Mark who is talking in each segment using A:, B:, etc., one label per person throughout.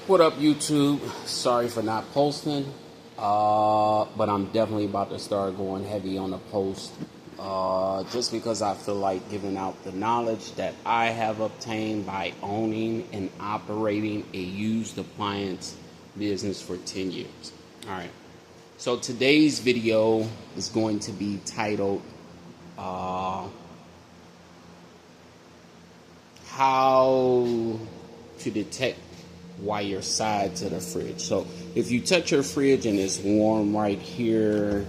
A: What up, YouTube? Sorry for not posting, but I'm definitely about to start going heavy on the post, just because I feel like giving out the knowledge that I have obtained by owning and operating a used appliance business for 10 years. All right, so today's video is going to be titled how to detect wire sides of the fridge. So if you touch your fridge and it's warm right here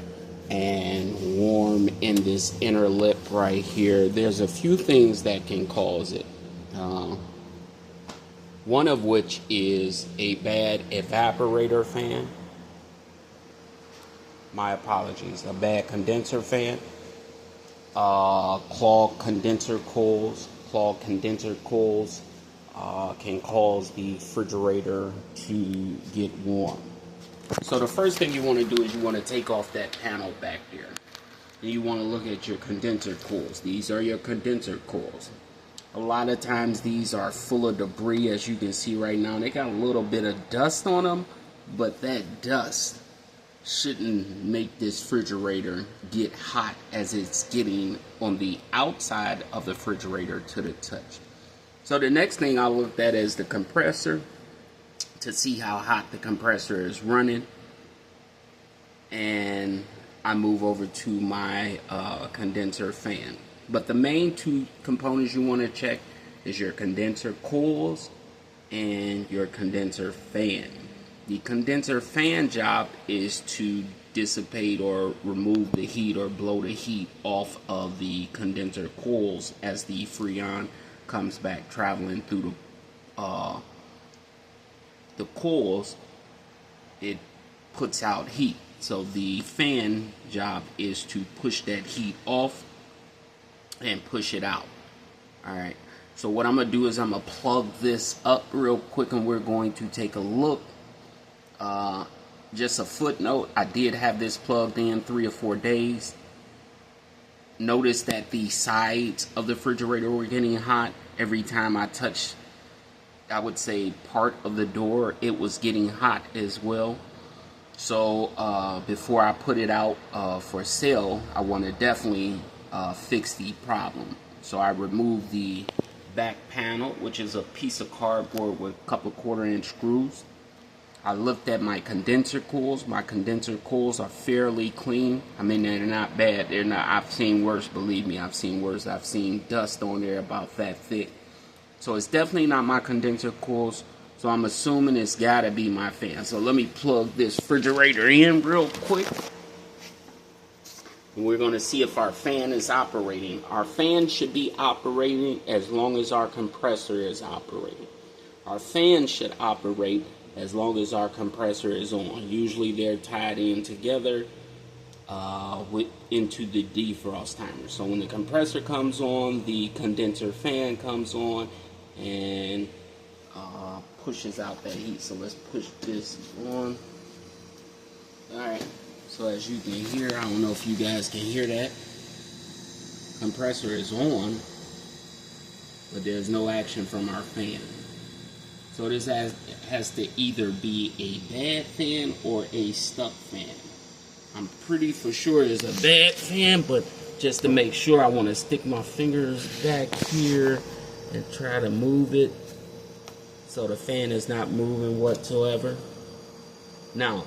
A: and warm in this inner lip right here, there's a few things that can cause it. One of which is a bad evaporator fan. My apologies, a bad condenser fan. Clogged condenser coils. Clogged condenser coils can cause the refrigerator to get warm. So the first thing you want to do is you want to take off that panel back there. And you want to look at your condenser coils. These are your condenser coils. A lot of times these are full of debris, as you can see right now. They got a little bit of dust on them, but that dust shouldn't make this refrigerator get hot as it's getting on the outside of the refrigerator to the touch. So the next thing I looked at is the compressor to see how hot the compressor is running. And I move over to my condenser fan. But the main two components you want to check is your condenser coils and your condenser fan. The condenser fan job is to dissipate or remove the heat or blow the heat off of the condenser coils as the freon comes back traveling through the coils. It puts out heat. So the fan job is to push that heat off and push it out. Alright, so what I'm gonna do is I'm gonna plug this up real quick and we're going to take a look. Just a footnote, I did have this plugged in 3 or 4 days. Notice that the sides of the refrigerator were getting hot. Every time I touched, I would say, part of the door, it was getting hot as well. So before I put it out for sale, I want to definitely fix the problem. So I removed the back panel, which is a piece of cardboard with a couple 1/4-inch screws. I looked at my condenser coils. My condenser coils are fairly clean. I mean, they're not bad. They're not. I've seen worse. Believe me, I've seen worse. I've seen dust on there about that thick. So it's definitely not my condenser coils. So I'm assuming it's gotta be my fan. So let me plug this refrigerator in real quick. And we're gonna see if our fan is operating. Our fan should be operating as long as our compressor is operating. Our fan should operate as long as our compressor is on. Usually they're tied in together into the defrost timer. So when the compressor comes on, the condenser fan comes on and pushes out that heat. So let's push this on. Alright, so as you can hear, I don't know if you guys can hear that. Compressor is on, but there's no action from our fan. So this has to either be a bad fan or a stuck fan. I'm pretty for sure it's a bad fan, but just to make sure, I want to stick my fingers back here and try to move it so the fan is not moving whatsoever. Now,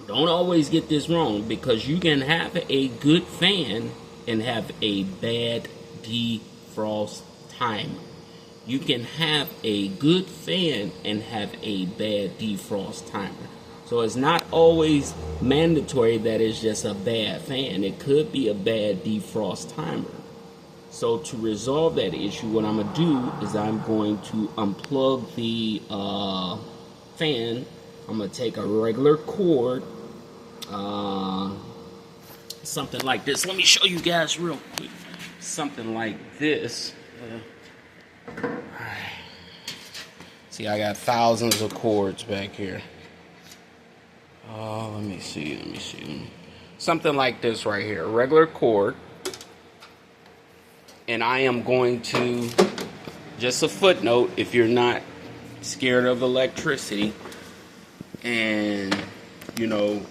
A: don't always get this wrong, because you can have a good fan and have a bad defrost timer. You can have a good fan and have a bad defrost timer. So it's not always mandatory that it's just a bad fan. It could be a bad defrost timer. So to resolve that issue, what I'm going to do is I'm going to unplug the fan. I'm going to take a regular cord, something like this. Let me show you guys real quick. Something like this. See, I got thousands of cords back here. Let me see. Something like this right here, a regular cord. And I am going to, just a footnote, if you're not scared of electricity and you know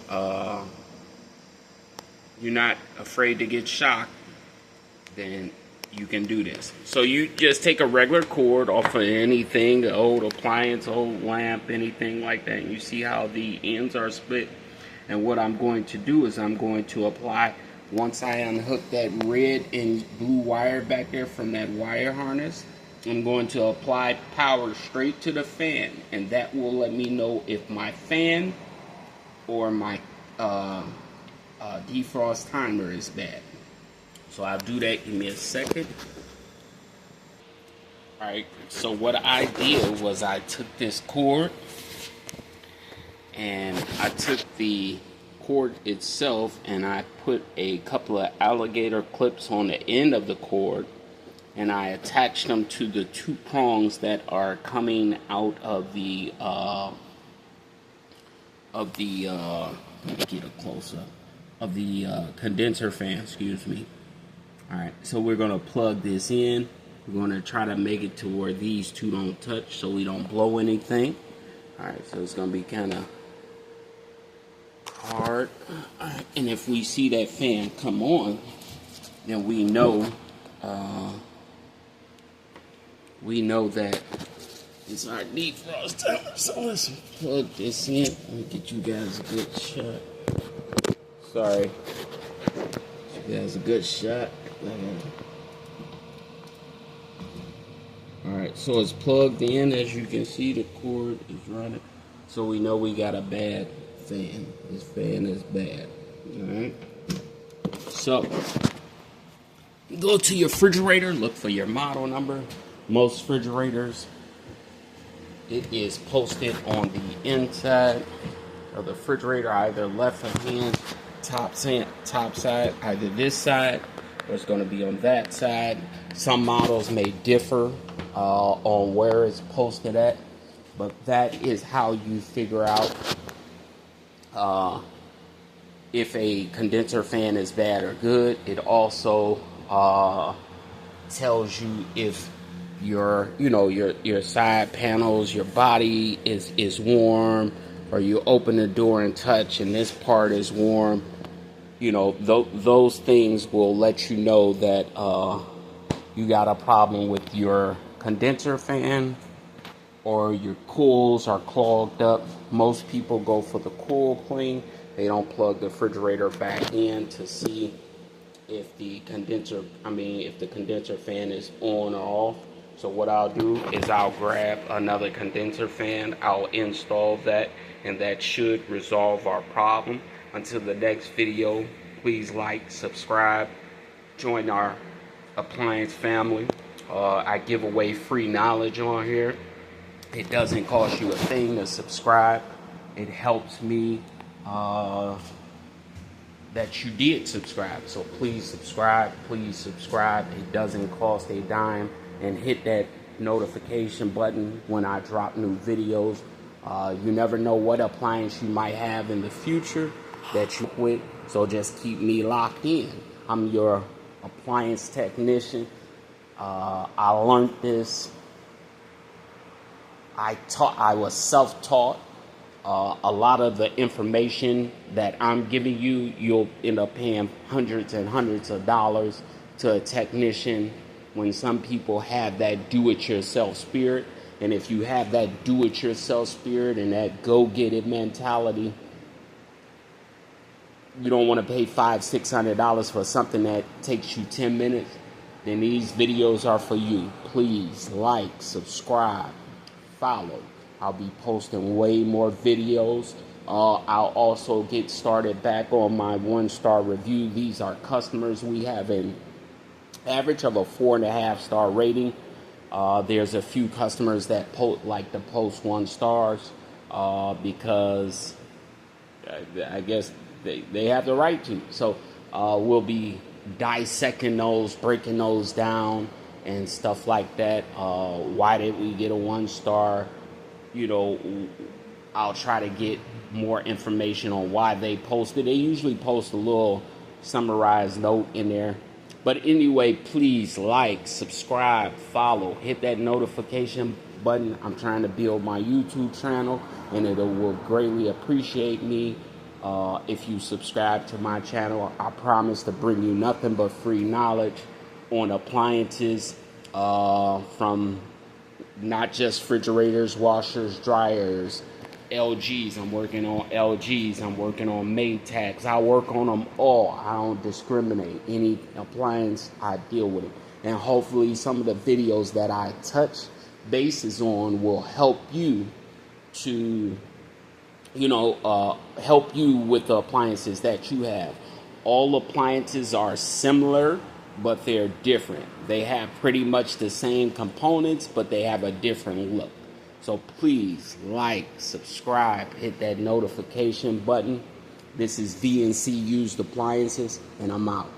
A: you're not afraid to get shocked, then you can do this. So you just take a regular cord off of anything, an old appliance, old lamp, anything like that, and you see how the ends are split. And what I'm going to do is I'm going to apply, once I unhook that red and blue wire back there from that wire harness, I'm going to apply power straight to the fan, and that will let me know if my fan or my defrost timer is bad. So I'll do that. Give me a second. Alright, so what I did was I took this cord and I took the cord itself and I put a couple of alligator clips on the end of the cord, and I attached them to the two prongs that are coming out of the let me get it closer, of the condenser fan, excuse me. Alright, so we're going to plug this in. We're going to try to make it to where these two don't touch so we don't blow anything. Alright, so it's going to be kind of hard. Alright, and if we see that fan come on, then we know that it's our defrost timer. So let's plug this in. Let me get you guys a good shot. Sorry. Get you guys a good shot. Alright, so it's plugged in. As you can see, the cord is running. So we know we got a bad fan. This fan is bad. Alright. So, go to your refrigerator, look for your model number. Most refrigerators, it is posted on the inside of the refrigerator, either left hand, top side, either this side, or it's going to be on that side. Some models may differ on where it's posted at, but that is how you figure out if a condenser fan is bad or good. It also tells you if your side panels, your body is warm, or you open the door and touch and this part is warm. You know, those things will let you know that you got a problem with your condenser fan, or your coils are clogged up. Most people go for the coil clean. They don't plug the refrigerator back in to see if the condenser fan is on or off. So what I'll do is I'll grab another condenser fan, I'll install that, and that should resolve our problem. Until the next video, please like, subscribe, join our appliance family. I give away free knowledge on here. It doesn't cost you a thing to subscribe. It helps me that you did subscribe. So please subscribe, please subscribe. It doesn't cost a dime. And hit that notification button when I drop new videos. You never know what appliance you might have in the future that you quit. So just keep me locked in. I'm your appliance technician. I learned this. I was self-taught. A lot of the information that I'm giving you, you'll end up paying hundreds and hundreds of dollars to a technician, when some people have that do-it-yourself spirit. And if you have that do-it-yourself spirit and that go-get-it mentality, you don't want to pay $500-600 for something that takes you 10 minutes, then these videos are for you. Please like, subscribe, follow. I'll be posting way more videos. I'll also get started back on my 1-star review. These are customers. We have an average of a 4.5-star rating. There's a few customers that like to post 1 stars because I guess they have the right to. So we'll be dissecting those, breaking those down and stuff like that. Why did we get a 1-star? You know, I'll try to get more information on why they posted. They usually post a little summarized note in there. But anyway, please like, subscribe, follow, hit that notification button. I'm trying to build my YouTube channel, and it will greatly appreciate me if you subscribe to my channel. I promise to bring you nothing but free knowledge on appliances, from not just refrigerators, washers, dryers, LGs. I'm working on LGs. I'm working on Maytags. I work on them all. I don't discriminate. Any appliance, I deal with it. And hopefully some of the videos that I touch bases on will help you to, help you with the appliances that you have. All appliances are similar, but they're different. They have pretty much the same components, but they have a different look. So please like, subscribe, hit that notification button. This is VNC Used Appliances, and I'm out.